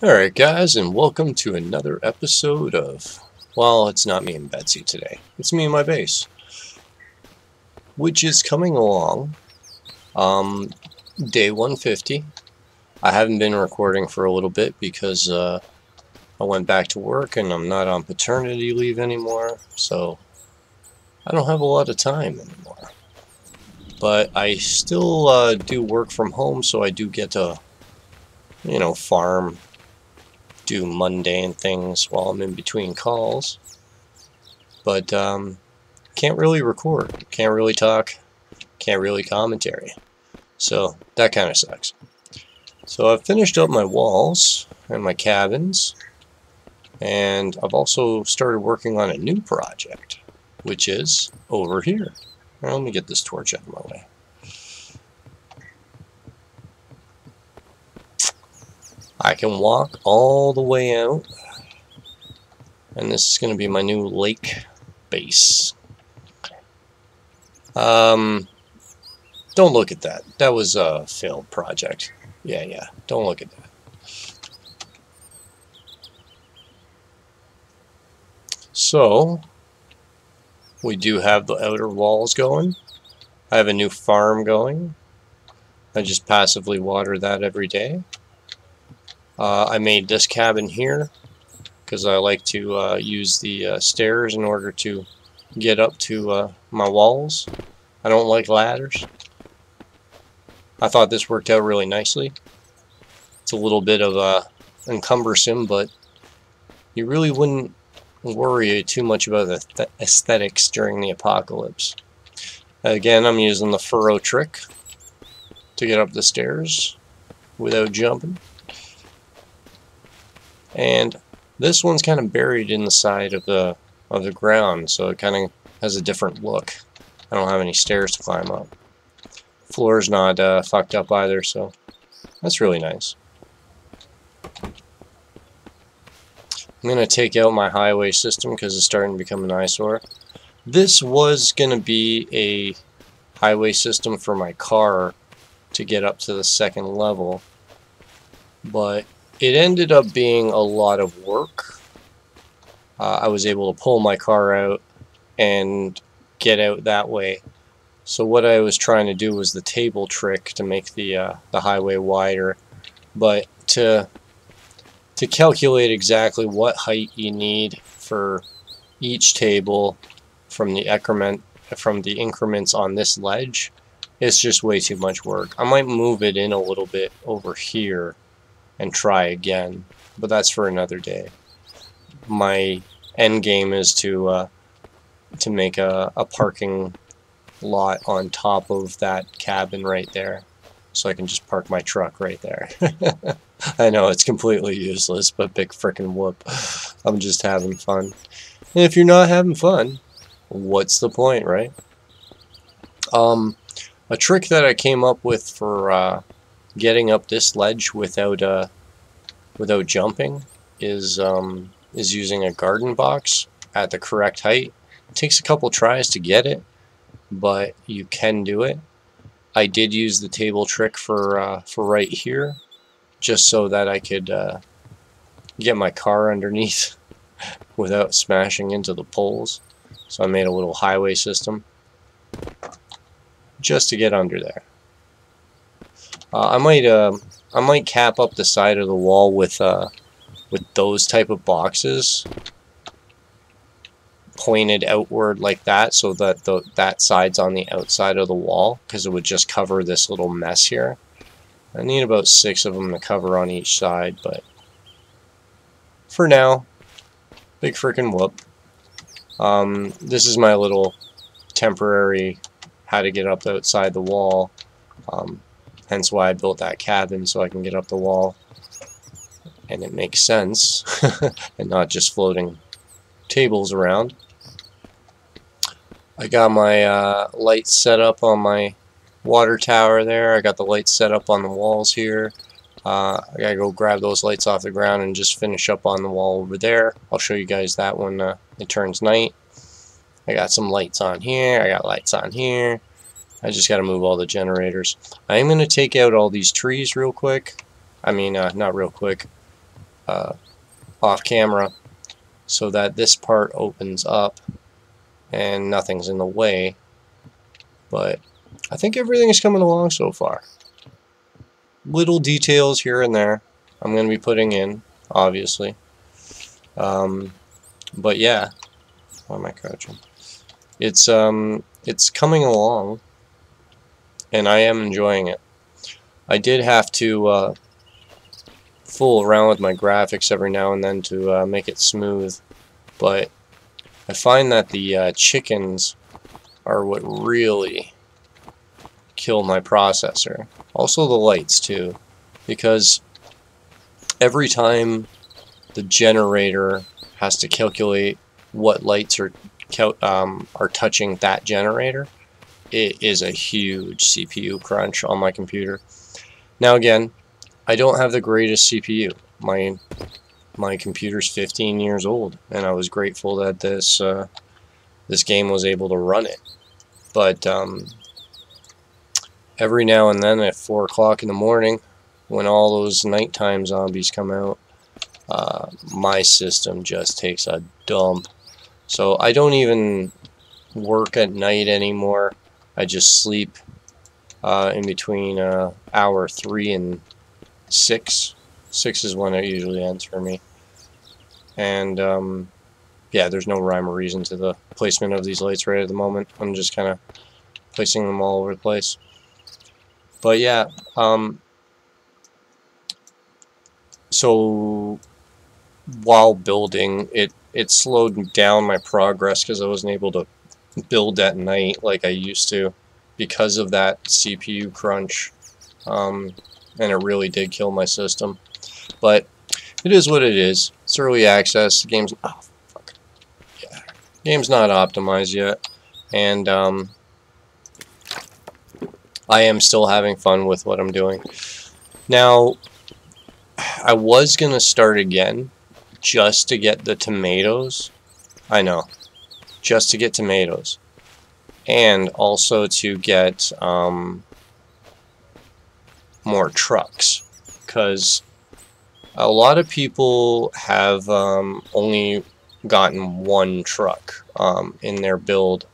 Alright guys, and welcome to another episode of, well, it's not me and Betsy today. It's me and my base, which is coming along, day 150. I haven't been recording for a little bit because I went back to work and I'm not on paternity leave anymore, so I don't have a lot of time anymore. But I still do work from home, so I do get to, farm, do mundane things while I'm in between calls, but can't really record, can't really talk, can't really commentary, so that kind of sucks. So I've finished up my walls and my cabins, and I've also started working on a new project, which is over here. Now, let me get this torch out of my way. I can walk all the way out, and this is going to be my new lake base. Don't look at that. That was a failed project. Yeah, don't look at that. So, we do have the outer walls going. I have a new farm going. I just passively water that every day. I made this cabin here because I like to use the stairs in order to get up to my walls. I don't like ladders. I thought this worked out really nicely. It's a little bit of encumbersome, but you really wouldn't worry too much about the aesthetics during the apocalypse. Again, I'm using the furrow trick to get up the stairs without jumping. And this one's kind of buried in the side of the ground, so it kind of has a different look. I don't have any stairs to climb up. Floor's not fucked up either, so that's really nice. I'm going to take out my highway system because it's starting to become an eyesore. This was going to be a highway system for my car to get up to the second level, but it ended up being a lot of work. I was able to pull my car out and get out that way. So what I was trying to do was the table trick to make the highway wider, but to calculate exactly what height you need for each table from the increments on this ledge, it's just way too much work. I might move it in a little bit over here and try again, but that's for another day. My end game is to make a parking lot on top of that cabin right there, so I can just park my truck right there. I know it's completely useless, but big frickin' whoop. I'm just having fun. And if you're not having fun, what's the point, right? A trick that I came up with for getting up this ledge without jumping is using a garden box at the correct height. It takes a couple tries to get it, but you can do it. I did use the table trick for right here, just so that I could get my car underneath without smashing into the poles. So I made a little highway system just to get under there. I might cap up the side of the wall with those type of boxes pointed outward like that, so that that side's on the outside of the wall, because it would just cover this little mess here. I need about 6 of them to cover on each side, but for now, big frickin' whoop. This is my little temporary how to get up outside the wall. Hence why I built that cabin, so I can get up the wall. And it makes sense, and not just floating tables around. I got my lights set up on my water tower there. I got the lights set up on the walls here. I gotta go grab those lights off the ground and just finish up on the wall over there. I'll show you guys that when it turns night. I got some lights on here. I got lights on here. I just got to move all the generators. I am going to take out all these trees real quick. I mean, not real quick. off camera so that this part opens up and nothing's in the way. But I think everything is coming along so far. Little details here and there I'm going to be putting in, obviously. But yeah, why am I crouching? It's coming along, and I am enjoying it. I did have to fool around with my graphics every now and then to make it smooth, but I find that the chickens are what really kill my processor. Also the lights too, because every time the generator has to calculate what lights are touching that generator, it is a huge CPU crunch on my computer. Now again, I don't have the greatest CPU. My computer's 15 years old, and I was grateful that this game was able to run it. But every now and then at 4 o'clock in the morning, when all those nighttime zombies come out, my system just takes a dump. So I don't even work at night anymore. I just sleep in between hour 3 and 6. 6 is when it usually ends for me. And yeah, there's no rhyme or reason to the placement of these lights right at the moment. I'm just kind of placing them all over the place. But yeah, so while building, it slowed down my progress because I wasn't able to build at night like I used to because of that CPU crunch, and it really did kill my system. But it is what it is. It's early access. The game's game's not optimized yet, and I am still having fun with what I'm doing. Now, I was gonna start again just to get the tomatoes. I know, just to get tomatoes, and also to get more trucks, because a lot of people have only gotten one truck in their build,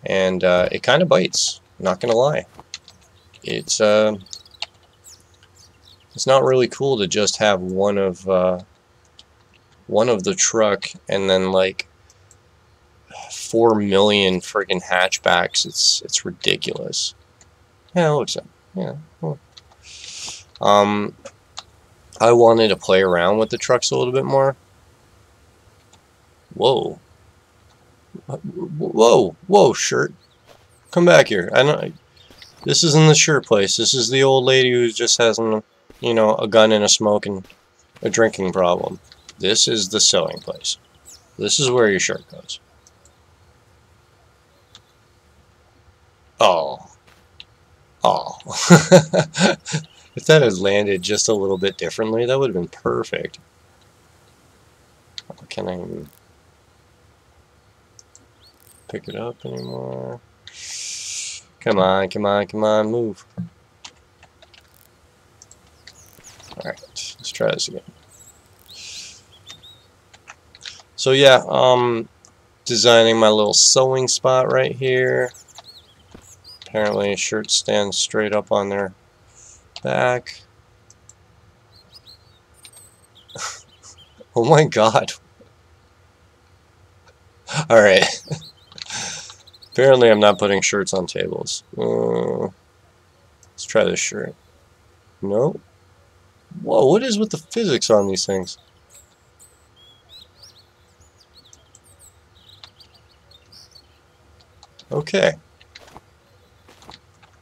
and it kind of bites, not gonna lie. It's not really cool to just have one of the truck and then like 4 million friggin' hatchbacks. It's ridiculous. Yeah, it looks like, yeah. Cool. I wanted to play around with the trucks a little bit more. Whoa. Whoa, shirt. Come back here. I know this isn't the shirt place. This is the old lady who just has a gun and a smoke and a drinking problem. This is the sewing place. This is where your shirt goes. Oh. Oh. If that had landed just a little bit differently, that would have been perfect. Can I even pick it up anymore? Come on, come on, come on, move. Alright, let's try this again. So yeah, designing my little sewing spot right here. Apparently shirts stand straight up on their back. Oh my god. Alright. Apparently I'm not putting shirts on tables. Let's try this shirt. No. Whoa, what is with the physics on these things? Okay.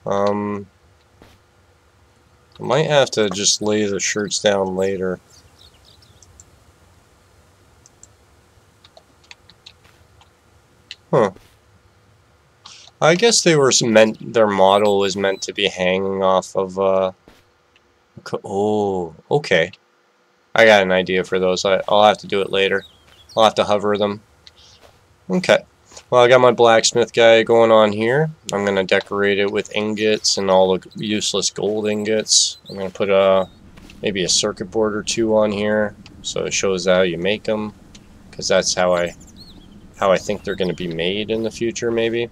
I might have to just lay the shirts down later. Huh. I guess they were their model was meant to be hanging off of oh, okay. I got an idea for those. I'll have to do it later. I'll have to hover them. Okay. Well, I got my blacksmith guy going on here. I'm going to decorate it with ingots and all the useless gold ingots. I'm going to put maybe a circuit board or two on here. So it shows how you make them, because that's how I think they're going to be made in the future, maybe.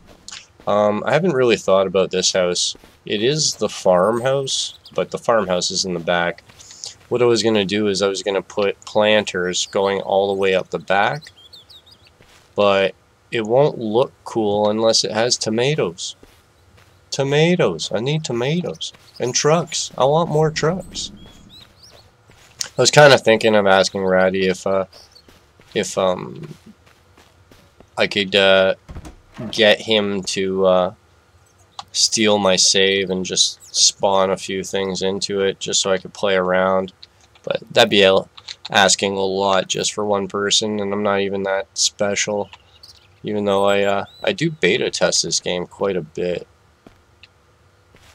I haven't really thought about this house. It is the farmhouse, but the farmhouse is in the back. What I was going to do is I was going to put planters going all the way up the back, but it won't look cool unless it has tomatoes. Tomatoes. I need tomatoes. And trucks. I want more trucks. I was kind of thinking of asking Ratty if I could get him to steal my save and just spawn a few things into it just so I could play around. But that'd be asking a lot just for one person, and I'm not even that special. Even though I do beta test this game quite a bit.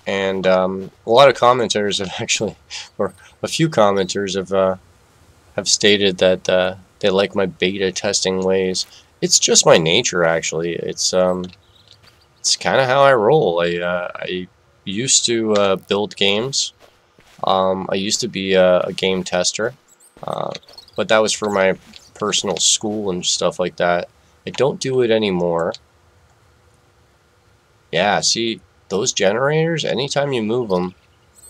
And a lot of commenters have actually, or a few commenters have stated that they like my beta testing ways. It's just my nature, actually. It's kind of how I roll. I used to build games. I used to be a game tester, but that was for my personal school and stuff like that. I don't do it anymore. Yeah, see, those generators, anytime you move them,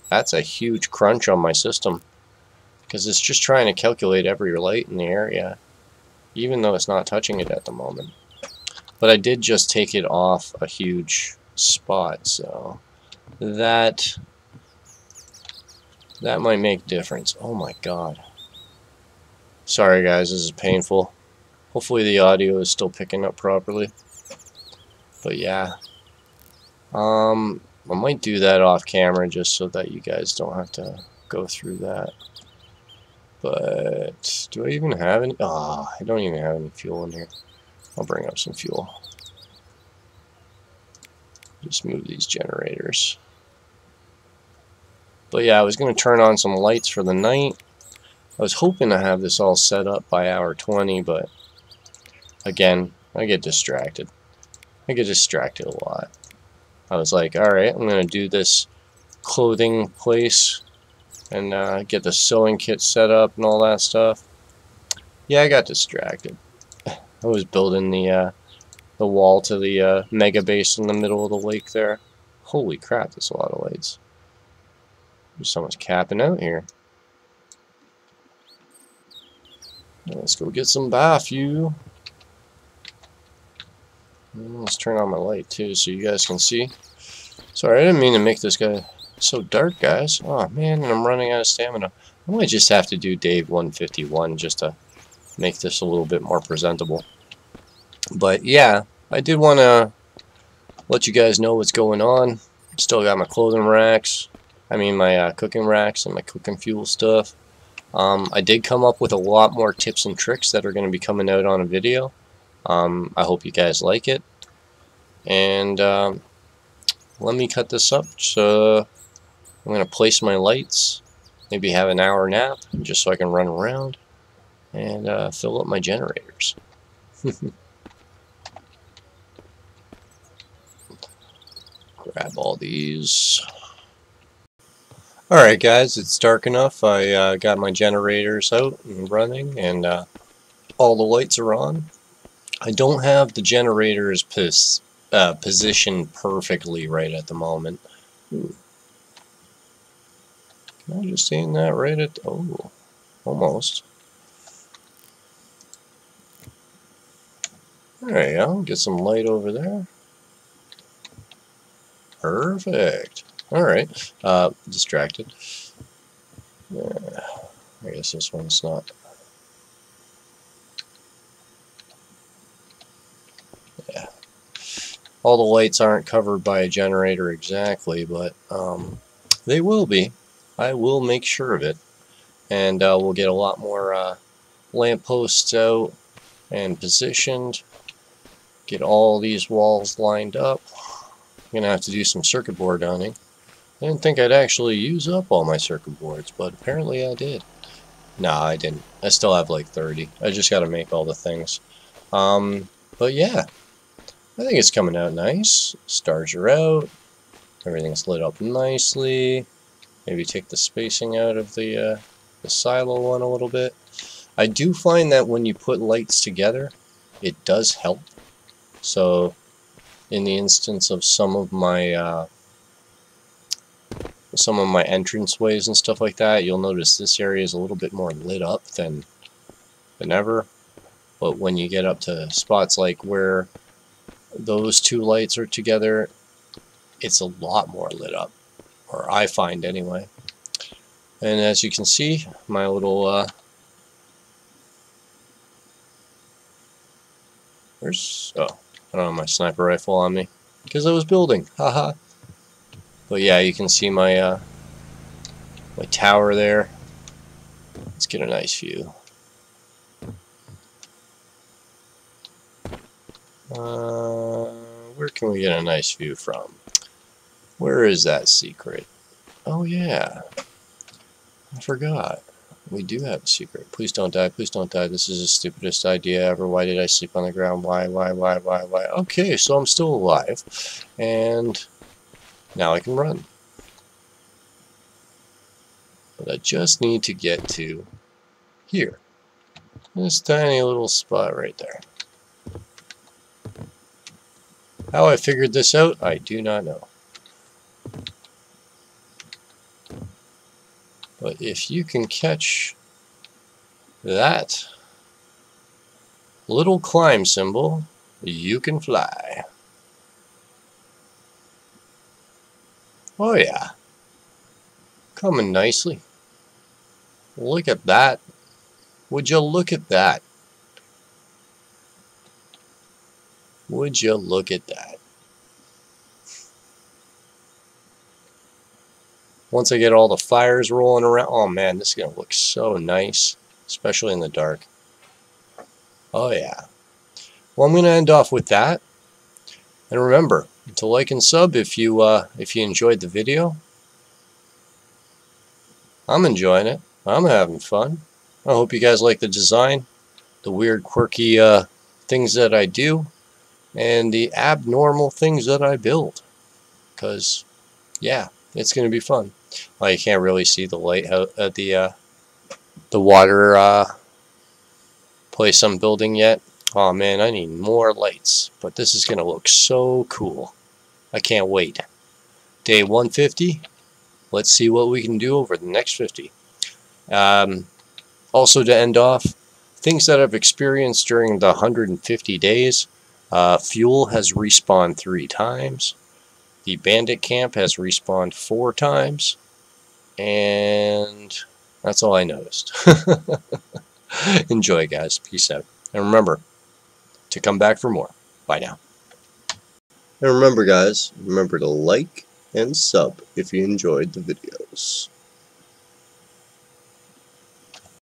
that's a huge crunch on my system. Because it's just trying to calculate every light in the area, even though it's not touching it at the moment. But I did just take it off a huge spot, so that might make a difference. Oh my god. Sorry guys, this is painful. Hopefully the audio is still picking up properly. But yeah. I might do that off camera just so that you guys don't have to go through that. But do I even have any? Ah, I don't even have any fuel in here. I'll bring up some fuel. Just move these generators. But yeah, I was going to turn on some lights for the night. I was hoping to have this all set up by hour 20, but again, I get distracted. I get distracted a lot. I was like, alright, I'm going to do this clothing place and get the sewing kit set up and all that stuff. Yeah, I got distracted. I was building the wall to the mega base in the middle of the lake there. Holy crap, that's a lot of lights. There's so much capping out here. Let's go get some bath, you. Let's turn on my light too so you guys can see. Sorry, I didn't mean to make this guy so dark, guys. Oh man, and I'm running out of stamina. I might just have to do Dave 151 just to make this a little bit more presentable. But yeah, I did want to let you guys know what's going on. Still got my clothing racks. I mean my cooking racks and my cooking fuel stuff. I did come up with a lot more tips and tricks that are going to be coming out on a video. I hope you guys like it. And let me cut this up. So I'm going to place my lights, maybe have an hour nap, just so I can run around and fill up my generators. Grab all these. Alright guys, it's dark enough. I got my generators out and running, and all the lights are on. I don't have the generators positioned perfectly right at the moment. Ooh. Can I just aim that right at... Oh, almost. There you go. Get some light over there. Perfect. Alright. Distracted. Yeah. I guess this one's not... Yeah. All the lights aren't covered by a generator exactly, but they will be. I will make sure of it. And we'll get a lot more lampposts out and positioned. Get all these walls lined up. I'm going to have to do some circuit board hunting. I didn't think I'd actually use up all my circuit boards, but apparently I did. Nah, I didn't. I still have like 30. I just got to make all the things. But yeah, I think it's coming out nice. Stars are out. Everything's lit up nicely. Maybe take the spacing out of the silo one a little bit. I do find that when you put lights together, it does help. So in the instance of some of my entranceways and stuff like that, you'll notice this area is a little bit more lit up than ever. But when you get up to spots like where those two lights are together, it's a lot more lit up, or I find anyway. And as you can see, my little I don't have my sniper rifle on me because I was building, haha. But yeah, you can see my my tower there. Let's get a nice view. Where can we get a nice view from? Where is that secret? Oh yeah, I forgot. We do have a secret. Please don't die, please don't die. This is the stupidest idea ever. Why did I sleep on the ground? Why? Okay, so I'm still alive. And now I can run. But I just need to get to here. This tiny little spot right there. How I figured this out, I do not know. But if you can catch that little climb symbol, you can fly. Oh yeah. Coming nicely. Look at that. Would you look at that? Would you look at that? Once I get all the fires rolling around, oh man, this is going to look so nice, especially in the dark. Oh yeah. Well, I'm going to end off with that. And remember to like and sub if you enjoyed the video. I'm enjoying it. I'm having fun. I hope you guys like the design, the weird, quirky things that I do, and the abnormal things that I build. Because, yeah, it's going to be fun. Well, you can't really see the light at the water place I'm building yet. Oh man, I need more lights. But this is going to look so cool. I can't wait. Day 150. Let's see what we can do over the next 50. Also to end off, things that I've experienced during the 150 days. Fuel has respawned 3 times. The bandit camp has respawned 4 times. And that's all I noticed. Enjoy, guys. Peace out. And remember to come back for more. Bye now. And remember, guys, remember to like and sub if you enjoyed the videos.